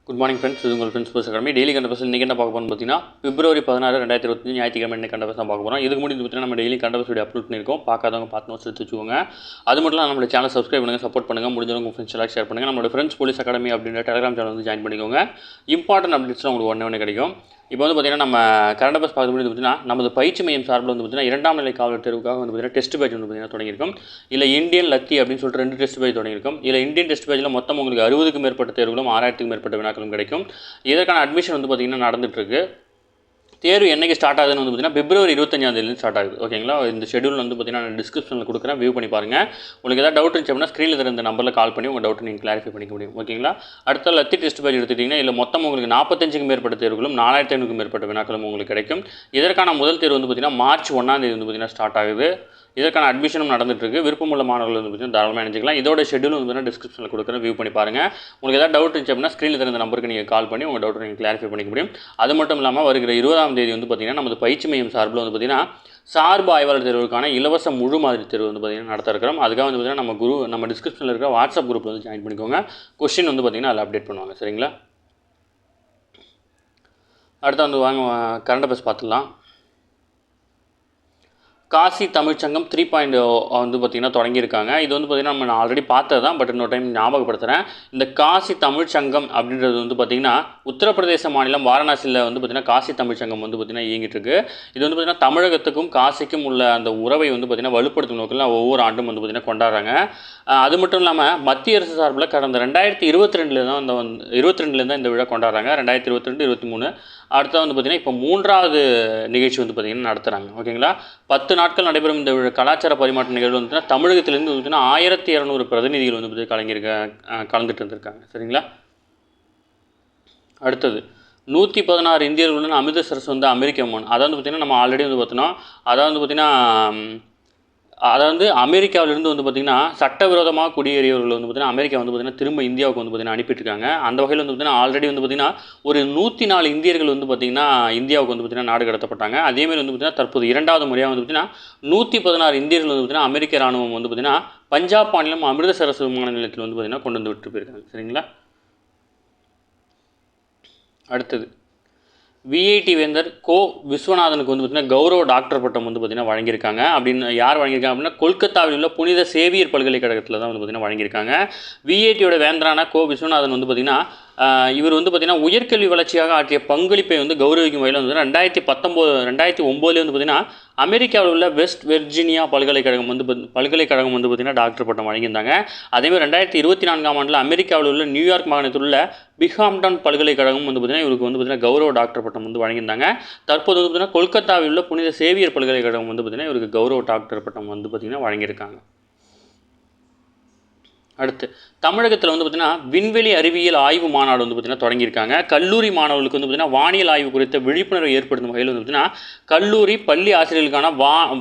Good morning friends. இது உங்கள் friends sports academy daily கண்ட பஸ் இன்றைக்கி என்ன பார்க்க போகிறோம்னு பார்த்தீங்கன்னா February 16, 2025 ஞாயிற்றுக்கிழமை என்ன கண்ட பஸ் தான் பார்க்க போகிறோம். இதுக்கு முன்னாடி பார்த்தீங்கன்னா நம்ம டெய்லி கண்ட பஸ் வீடியோ அப்லோட் பண்ணியிருக்கோம். பார்க்காதவங்க பார்த்து நோட்ஸ் எடுத்து வச்சுக்கோங்க. அது மட்டும் இல்லாமல் நம்மளோட சேனல் சப்ஸ்கிரைப் பண்ணுங்கள், சப்போர்ட் பண்ணுங்கள். முடிஞ்சவங்க உங்கள் ஃப்ரெண்ட்ஸ் எல்லாம் ஷேர் பண்ணுங்கள். நம்மளோட ஃப்ரெண்ட்ஸ் போலீஸ் அகாடமி அப்படின்ற டெலிகிராம் சேனல் வந்து ஜாயின் பண்ணிக்கோங்க. இம்பார்ட்டன்ட் அப்டேட்ஸ்லாம் உங்களுக்கு ஒன்று கிடைக்கும். இப்போ வந்து பார்த்தீங்கன்னா நம்ம கரண்ட் அஃபேர்ஸ் பார்க்க முடியுது பார்த்தீங்கன்னா நமது பயிற்சி மையம் சார்பில் வந்து பார்த்தீங்கன்னா 2ஆம் நிலை காவலர் தேர்வுக்காக வந்து பார்த்தீங்கன்னா டெஸ்ட் பேட்ச் வந்து பார்த்தீங்கன்னா தொடங்கியிருக்கும். இல்லை இந்தியன் லக்கி அப்படின்னு சொல்லிட்டு 2 டெஸ்ட் பேட்ச் தொடங்கியிருக்கும். இல்லை இந்தியன் டெஸ்ட் பேட்சில் மொத்தம் உங்களுக்கு 60க்கும் மேற்பட்ட தேர்வுகளும் 6000க்கும் மேற்பட்ட வினாக்களும் கிடைக்கும். இதற்கான அட்மிஷன் வந்து பார்த்தீங்கன்னா நடந்துட்டுருக்கு. தேர்வு என்னைக்கு ஸ்டார்ட் ஆகுதுன்னு வந்து பார்த்தீங்கன்னா February 25 ஸ்டார்ட் ஆகுது. ஓகேங்களா? இந்த ஷெடியூல் வந்து பார்த்தீங்கன்னா நான் டிஸ்கிரிப்ஷனில் கொடுக்குறேன், வியூ பண்ணி பாருங்கள். உங்களுக்கு ஏதாவது டவுட் இருந்துச்சு அப்படின்னா ஸ்க்ரீனில் இருக்கிற இந்த நம்பரில் கால் பண்ணி உங்கள் டவுட்டை நீங்கள் கிளாரிஃபை பண்ணிக்க முடியும். ஓகேங்களா? அடுத்த லத்தி டெஸ்ட் பேட்ச் எடுத்துட்டிங்கன்னா இல்லை மொத்தம் உங்களுக்கு 45க்கும் மேற்பட்ட தேர்வுகளும் 4500க்கும் மேற்பட்ட வினாக்களும் உங்களுக்கு கிடைக்கும். இதற்கான முதல் தேர்வு வந்து பார்த்தீங்கன்னா March 1 வந்து பார்த்தீங்கன்னா ஸ்டார்ட் ஆகுது. இதற்கான அட்மிஷனும் நடந்துட்டுருக்கு. விருப்பமுள்ள மாணவர்கள் வந்து பார்த்தீங்கன்னா தாராளமாக நினைச்சிக்கலாம். இதோட ஷெடியூல் வந்து பார்த்தீங்கன்னா டிஸ்கிரிப்ஷனில் கொடுக்குறேன், வியூ பண்ணி பாருங்கள். உங்களுக்கு ஏதாவது டவுட் இருந்துச்சு அப்படின்னா ஸ்க்ரீனில் இருக்கிற இந்த நம்பருக்கு நீங்கள் கால் பண்ணி உங்கள் டவுட்டை நீங்கள் கிளாரிஃபை பண்ணிக்க முடியும். அது மட்டும் இல்லாமல் வருகிற 20ஆம் தேதி வந்து பார்த்தீங்கன்னா நமது பயிற்சி மையம் சார்பில் வந்து பார்த்தீங்கன்னா சார்பு ஆய்வாளர் தேர்வுக்கான இலவச முழு மாதிரி தேர்வு வந்து பார்த்தீங்கன்னா நடத்த இருக்கிறோம். அதுக்காக வந்து பார்த்தீங்கன்னா நம்ம டிஸ்கிரிப்ஷனில் இருக்கிற வாட்ஸ்அப் குரூப்பில் வந்து ஜாயின் பண்ணிக்கோங்க. கொஸ்டின் வந்து பார்த்தீங்கன்னா அதில் அப்டேட் பண்ணுவாங்க. சரிங்களா? அடுத்து வந்து வாங்க கரண்ட் அஃபேர்ஸ் பார்த்துக்கலாம். காசி தமிழ்ச்சங்கம் 3.0 வந்து பார்த்திங்கன்னா தொடங்கியிருக்காங்க. இது வந்து பார்த்திங்கன்னா நம்ம ஆல்ரெடி பார்த்தது தான், பட் இன்னொரு டைம் ஞாபகப்படுத்துகிறேன். இந்த காசி தமிழ்ச்சங்கம் அப்படின்றது வந்து பார்த்திங்கன்னா உத்தரப்பிரதேச மாநிலம் வாரணாசியில் வந்து பார்த்திங்கன்னா காசி தமிழ்ச்சங்கம் வந்து பார்த்திங்கன்னா இயங்கிட்டு இருக்கு. இது வந்து பார்த்திங்கன்னா தமிழகத்துக்கும் காசிக்கும் உள்ள அந்த உறவை வந்து பார்த்திங்கன்னா வலுப்படுத்தும் நோக்கில் ஒவ்வொரு ஆண்டும் வந்து பார்த்திங்கன்னா கொண்டாடுறாங்க. அது மட்டும் இல்லாமல் மத்திய அரசு சார்பில் கடந்த 2022 தான் இந்த 22 தான் இந்த விழா கொண்டாடுறாங்க. 2022, 23 அடுத்த வந்து பார்த்திங்கன்னா இப்போ 3வது நிகழ்ச்சி வந்து பார்த்திங்கன்னா நடத்துகிறாங்க. ஓகேங்களா? 10 நாட்கள் நடைபெறும் இந்த கலாச்சார பரிமாற்ற நிகழ்வு வந்து தமிழகத்திலேருந்து வந்து 1200 பிரதிநிதிகள் வந்து கலந்துட்டு இருந்திருக்காங்க. சரிங்களா? அடுத்தது 116 இந்தியர்களுடன் அமிர்தசரஸ் வந்து அமெரிக்க விமானம். அதாவது வந்து பார்த்திங்கன்னா நம்ம ஆல்ரெடி வந்து பார்த்தோன்னா அதாவது அமெரிக்காவிலிருந்து வந்து பார்த்திங்கன்னா சட்டவிரோதமாக குடியேறியவர்கள் வந்து பார்த்திங்கன்னா அமெரிக்கா வந்து பார்த்திங்கன்னா திரும்ப இந்தியாவுக்கு வந்து பார்த்திங்கன்னா அனுப்பிட்டுருக்காங்க. அந்த வகையில் வந்து பார்த்திங்கன்னா ஆல்ரெடி வந்து பார்த்திங்கன்னா ஒரு 104 இந்தியர்கள் வந்து பார்த்திங்கன்னா இந்தியாவுக்கு வந்து பார்த்திங்கன்னா நாடு கடத்தப்பட்டாங்க. அதேமாதிரி வந்து பார்த்திங்கன்னா தற்போது 2வது முறையாக வந்து பார்த்திங்கன்னா 114 இந்தியர்கள் வந்து பார்த்திங்கன்னா அமெரிக்க ராணுவம் வந்து பார்த்திங்கன்னா பஞ்சாப் மாநிலம் அமிர்தசரஸ் விமான நிலையத்தில் வந்து பார்த்திங்கன்னா கொண்டு வந்து விட்டு போயிருக்காங்க. சரிங்களா? அடுத்தது விஐடி வேந்தர் கோ விஸ்வநாதனுக்கு வந்து பார்த்திங்கன்னா கௌரவ டாக்டர் பட்டம் வந்து பார்த்திங்கன்னா வழங்கியிருக்காங்க. அப்படின்னு யார் வழங்கியிருக்காங்க அப்படின்னா கொல்கத்தாவில் உள்ள புனித சேவியர் பல்கலைக்கழகத்தில் தான் வந்து பார்த்திங்கன்னா வழங்கியிருக்காங்க. விஐடியோட வேந்தரான கோ விஸ்வநாதன் வந்து பார்த்திங்கன்னா இவர் வந்து பார்த்திங்கன்னா உயர்கல்வி வளர்ச்சியாக ஆற்றிய பங்களிப்பை வந்து கௌரவிக்கும் வகையில் வந்து 2009 வந்து பார்த்திங்கன்னா அமெரிக்காவில் உள்ள வெஸ்ட் வெர்ஜீனியா பல்கலைக்கழகம் வந்து பார்த்திங்கன்னா டாக்டர் பட்டம் வழங்கியிருந்தாங்க. அதேமாதிரி 2024ஆம் ஆண்டில் அமெரிக்காவில் உள்ள நியூயார்க் மாகாணத்தில் உள்ள பிக்ஹாம்டன் பல்கலைக்கழகம் வந்து பார்த்திங்கன்னா இவருக்கு வந்து பார்த்திங்கன்னா கௌரவ டாக்டர் பட்டம் வந்து வழங்கியிருந்தாங்க. தற்போது வந்து பார்த்திங்கன்னா கொல்கத்தாவில் உள்ள புனித சேவியர் பல்கலைக்கழகம் வந்து பார்த்திங்கன்னா இவருக்கு கௌரவ டாக்டர் பட்டம் வந்து பார்த்திங்கன்னா வழங்கியிருக்காங்க. அடுத்து தமிழகத்தில் வந்து பார்த்திங்கன்னா விண்வெளி அறிவியல் ஆய்வு மாநாடு வந்து பார்த்திங்கன்னா தொடங்கியிருக்காங்க. கல்லூரி மாணவர்களுக்கு வந்து பார்த்திங்கன்னா வானியல் ஆய்வு குறித்த விழிப்புணர்வை ஏற்படுத்தும் வகையில் வந்து பார்த்திங்கன்னா கல்லூரி பள்ளி ஆசிரியர்களுக்கான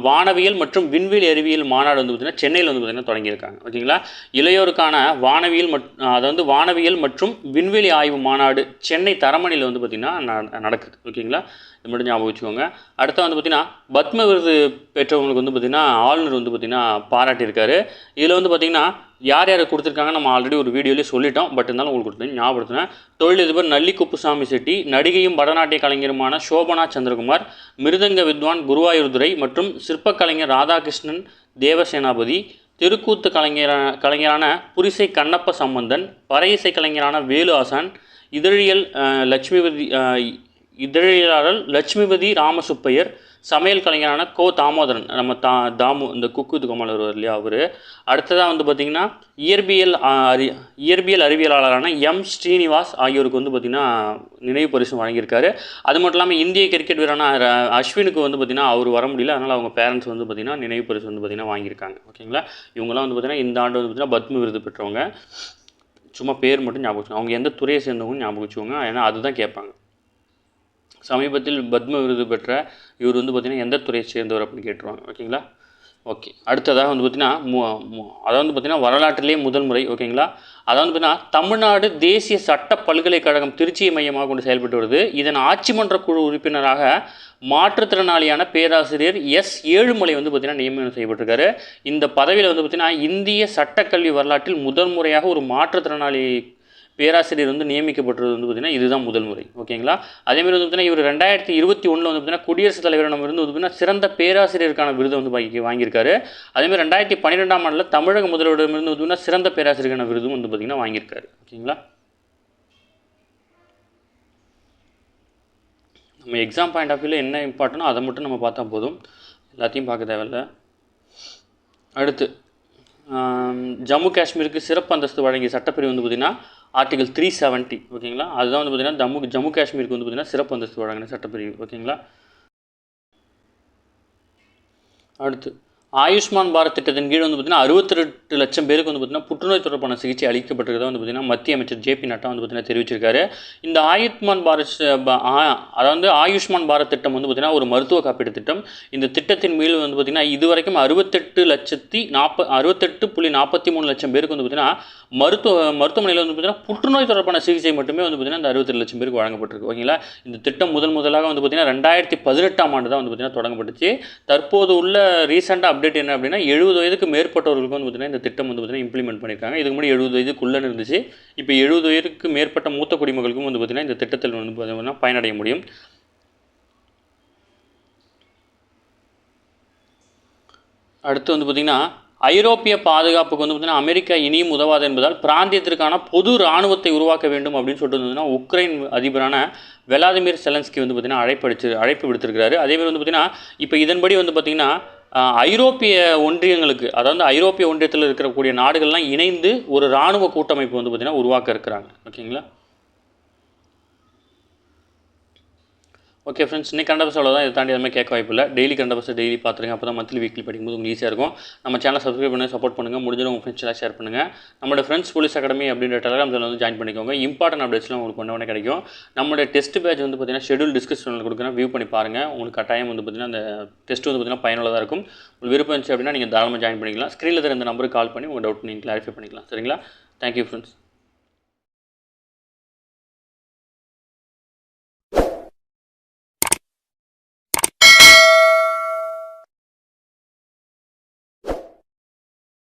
வானவியல் மற்றும் விண்வெளி அறிவியல் மாநாடு வந்து பார்த்திங்கன்னா சென்னையில் வந்து பார்த்திங்கன்னா தொடங்கியிருக்காங்க. ஓகேங்களா? இளையோருக்கான வானவியல் மற்றும் விண்வெளி ஆய்வு மாநாடு சென்னை தரமணியில் வந்து பார்த்திங்கன்னா நடக்குது. ஓகேங்களா? இது மட்டும் ஞாபகம் வச்சுக்கோங்க. அடுத்து வந்து பார்த்திங்கன்னா பத்ம விருது பெற்றவங்களுக்கு வந்து பார்த்திங்கன்னா ஆளுநர் வந்து பார்த்திங்கன்னா பாராட்டியிருக்காரு. இதில் வந்து பார்த்திங்கன்னா யார் கொடுத்துருக்காங்க நம்ம ஆல்ரெடி ஒரு வீடியோலேயே சொல்லிட்டோம், பட் இருந்தாலும் உங்களுக்கு கொடுத்தேன் ஞாபகப்படுத்தினேன். தொழிலதிபர் நல்லி குப்புசாமி செட்டி, நடிகையும் பரதநாட்டிய கலைஞருமான சோபனா சந்திரகுமார், மிருதங்க வித்வான் குருவாயூர்துரை மற்றும் சிற்பக்கலைஞர் ராதாகிருஷ்ணன் தேவசேனாபதி, தெருக்கூத்து கலைஞரான புரிசை கண்ணப்ப சம்பந்தன், பறை இசை கலைஞரான வேலு ஆசான், இதழியலாளர் லட்சுமிபதி ராமசுப்பையர், சமையல் கலைஞரான கோ தாமோதரன், நம்ம தாமு இந்த குக்கு இது கோமல் வருவார் இல்லையா அவர். அடுத்ததாக வந்து பார்த்திங்கன்னா இயற்பியல் அறிவியலாளரான எம் ஸ்ரீனிவாஸ் ஆகியோருக்கு வந்து பார்த்திங்கன்னா நினைவு பரிசு வழங்கியிருக்காரு. அது மட்டும் இல்லாமல் இந்திய கிரிக்கெட் வீரரான அஸ்வினுக்கு வந்து பார்த்திங்கன்னா அவர் வர முடியல, அதனால் அவங்க பேரண்ட்ஸ் வந்து பார்த்திங்கன்னா நினைவு பரிசு வந்து பார்த்திங்கன்னா வாங்கியிருக்காங்க. ஓகேங்களா? இவங்களாம் வந்து பார்த்திங்கன்னா இந்த ஆண்டு வந்து பார்த்திங்கன்னா பத்ம விருது பெற்றவங்க. சும்மா பேர் மட்டும் ஞாபகம் வச்சுக்கோங்க, அவங்க எந்த துறையை சேர்ந்தவங்க ஞாபகம் வச்சுக்கோங்க, ஏன்னா அதுதான் கேட்பாங்க. சமீபத்தில் பத்ம விருது பெற்ற இவர் வந்து பார்த்திங்கன்னா எந்த துறையை சேர்ந்தவர் அப்படின்னு கேட்டுருவாங்க. ஓகேங்களா? ஓகே. அடுத்ததாக வந்து பார்த்திங்கன்னா வரலாற்றிலேயே முதல் முறை. ஓகேங்களா? அதாவது பார்த்திங்கன்னா தமிழ்நாடு தேசிய சட்ட பல்கலைக்கழகம் திருச்சியை மையமாக கொண்டு செயல்பட்டு வருது. இதன் ஆட்சி மன்ற குழு உறுப்பினராக மாற்றுத்திறனாளியான பேராசிரியர் எஸ் ஏழுமலை வந்து பார்த்திங்கன்னா நியமனம் செய்யப்பட்டிருக்காரு. இந்த பதவியில் வந்து பார்த்திங்கன்னா இந்திய சட்டக்கல்வி வரலாற்றில் முதல் முறையாக ஒரு மாற்றுத்திறனாளி பேராசிரியர் வந்து நியமிக்கப்பட்டது வந்து பார்த்திங்கன்னா இதுதான் முதல் முறை. ஓகேங்களா. அதேமாதிரி வந்து பார்த்திங்கன்னா இவர் 2021 வந்து பார்த்திங்கன்னா குடியரசுத் தலைவரிடம் இருந்து வந்து பார்த்திங்கன்னா சிறந்த பேராசிரியருக்கான விருதை வந்து வாங்கியிருக்காரு. அதேமாதிரி 2012ஆம் ஆண்டில் தமிழக முதல்வரிடமிருந்து வந்து பார்த்திங்கன்னா சிறந்த பேராசிரியருக்கான விருதும் வந்து பார்த்திங்கன்னா வாங்கியிருக்காரு. ஓகேங்களா. நம்ம எக்ஸாம் பாயிண்ட் ஆஃப் வியூவில் என்ன இம்பார்ட்டனோ அதை மட்டும் நம்ம பார்த்தா போதும், எல்லாத்தையும் பார்க்க தேவையில்லை. அடுத்து ஜம்மு காஷ்மீருக்கு சிறப்பு அந்தஸ்து வழங்கிய சட்டப்பிரிவு வந்து பார்த்திங்கன்னா ஆர்டிகல் 370. ஓகேங்களா. அதுதான் வந்து பார்த்திங்கன்னா ஜம்மு காஷ்மீருக்கு வந்து பார்த்திங்கன்னா சிறப்பு அந்தஸ்து வழங்கின சட்டப்பிரிவு. ஓகேங்களா. அடுத்து ஆயுஷ்மான் பாரத் திட்டத்தின் கீழ் வந்து பார்த்திங்கன்னா 68 லட்சம் பேருக்கு வந்து பார்த்திங்கன்னா புற்றுநோய் தொடர்பான சிகிச்சை அளிக்கப்பட்டிருக்கிறதா வந்து பார்த்திங்கன்னா மத்திய அமைச்சர் ஜே.பி. நட்டா வந்து பார்த்திங்கன்னா தெரிவிச்சிருக்காரு. இந்த ஆயுஷ்மான் பாரத் அதாவது ஆயுஷ்மான் பாரத் திட்டம் வந்து பார்த்திங்கன்னா ஒரு மருத்துவ காப்பீடு திட்டம். இந்த திட்டத்தின் மேல் வந்து பார்த்திங்கன்னா இதுவரைக்கும் 68.43 லட்சம் பேருக்கு வந்து பார்த்திங்கன்னா மருத்துவமனையில் வந்து பார்த்திங்கன்னா புற்றுநோய் தொடர்பான சிகிச்சை மட்டுமே வந்து பார்த்திங்கன்னா இந்த 68 லட்சம் பேருக்கு வழங்கப்பட்டிருக்கு. ஓகேங்களா. இந்த திட்டம் முதலாக வந்து பார்த்திங்கன்னா 2018ஆம் ஆண்டு தான் வந்து பார்த்திங்கன்னா தொடங்கப்பட்டுச்சு. தற்போது உள்ள ரீசெண்டாக அப்டேட் என்ன அப்படின்னா 70 வயதுக்கு மேற்பட்டவர்களுக்கு வந்து பார்த்திங்கன்னா இந்த திட்டம் வந்து பார்த்திங்கன்னா இம்ப்ளிமெண்ட் பண்ணியிருக்காங்க. இதுக்கு முன்னாடி 70 வயதுக்குள்ளே இருந்துச்சு. இப்போ 70 வயதுக்கு மேற்பட்ட மூத்த குடிமக்களுக்கும் வந்து பார்த்திங்கன்னா இந்த திட்டத்தில் வந்து பார்த்திங்கன்னா பயனடைய முடியும். அடுத்து வந்து பார்த்திங்கன்னா ஐரோப்பிய பாதுகாப்புக்கு வந்து பார்த்திங்கன்னா அமெரிக்கா இனியும் உதவாது என்பதால் பிராந்தியத்திற்கான பொது இராணுவத்தை உருவாக்க வேண்டும் அப்படின்னு சொல்லிட்டு வந்ததுன்னா உக்ரைன் அதிபரான வெலாதிமிர் செலன்ஸ்கி வந்து பார்த்திங்கன்னா அழைப்பு விடுத்திருக்கிறாரு. அதேமாதிரி வந்து பார்த்திங்கன்னா இப்போ இதன்படி வந்து பார்த்திங்கன்னா ஐரோப்பிய ஒன்றியங்களுக்கு, அதாவது ஐரோப்பிய ஒன்றியத்தில் இருக்கக்கூடிய நாடுகள்லாம் இணைந்து ஒரு இராணுவ கூட்டமைப்பு வந்து பார்த்திங்கன்னா உருவாக்க இருக்கிறாங்க. ஓகேங்களா. ஓகே ஃப்ரெண்ட்ஸ், இன்னைக்கு கரண்ட் அஃபேர்ஸ் அவ்வளோதான். இதை தாண்டி எதுவுமே கேட்க வாய்ப்பு இல்லை. டெய்லி கரண்ட் அஃபேர்ஸ் டெய்லி பார்த்துருங்க. அப்போ தான் மந்த்லி வீக்லி படிக்கும்போது உங்களுக்கு ஈஸியாக இருக்கும். நம்ம சேனல் சப்ஸ்கிரைப் பண்ணி சப்போர்ட் பண்ணுங்கள். முடிஞ்சவங்க உங்கள் ஃப்ரெண்ட்ஸ்லாம் ஷேர் பண்ணுங்கள். நம்மளோட ஃப்ரெண்ட்ஸ் போலீஸ் அகாடமி அப்படின்ற டெலிகிராம் சேனல் வந்து ஜாயின் பண்ணிக்கோங்க. இம்பார்ட்டன்ட் அப்டேட்ஸ்லாம் உங்களுக்கு ஒன்று கிடைக்கும். நம்மளோட டெஸ்ட் பேட்ச் வந்து பார்த்திங்கன்னா ஷெடியூல் டிஸ்கிரிப்ஷனில் கொடுக்குறேன், வியூ பண்ணி பாருங்கள். உங்களுக்கு கட்டாயம் வந்து பார்த்திங்கன்னா அந்த டெஸ்ட் வந்து பார்த்திங்கன்னா பயனுள்ளதாக இருக்கும். உங்களுக்கு விருப்பம் இருந்துச்சு அப்படின்னா நீங்கள் தாராளமாக ஜாயின் பண்ணிக்கலாம். ஸ்க்ரீனில் இருந்த நம்பருக்கு கால் பண்ணி உங்கள் டவுட் நீங்கள் கிளாரிஃபை பண்ணிக்கலாம். சரிங்களா. Thank you friends.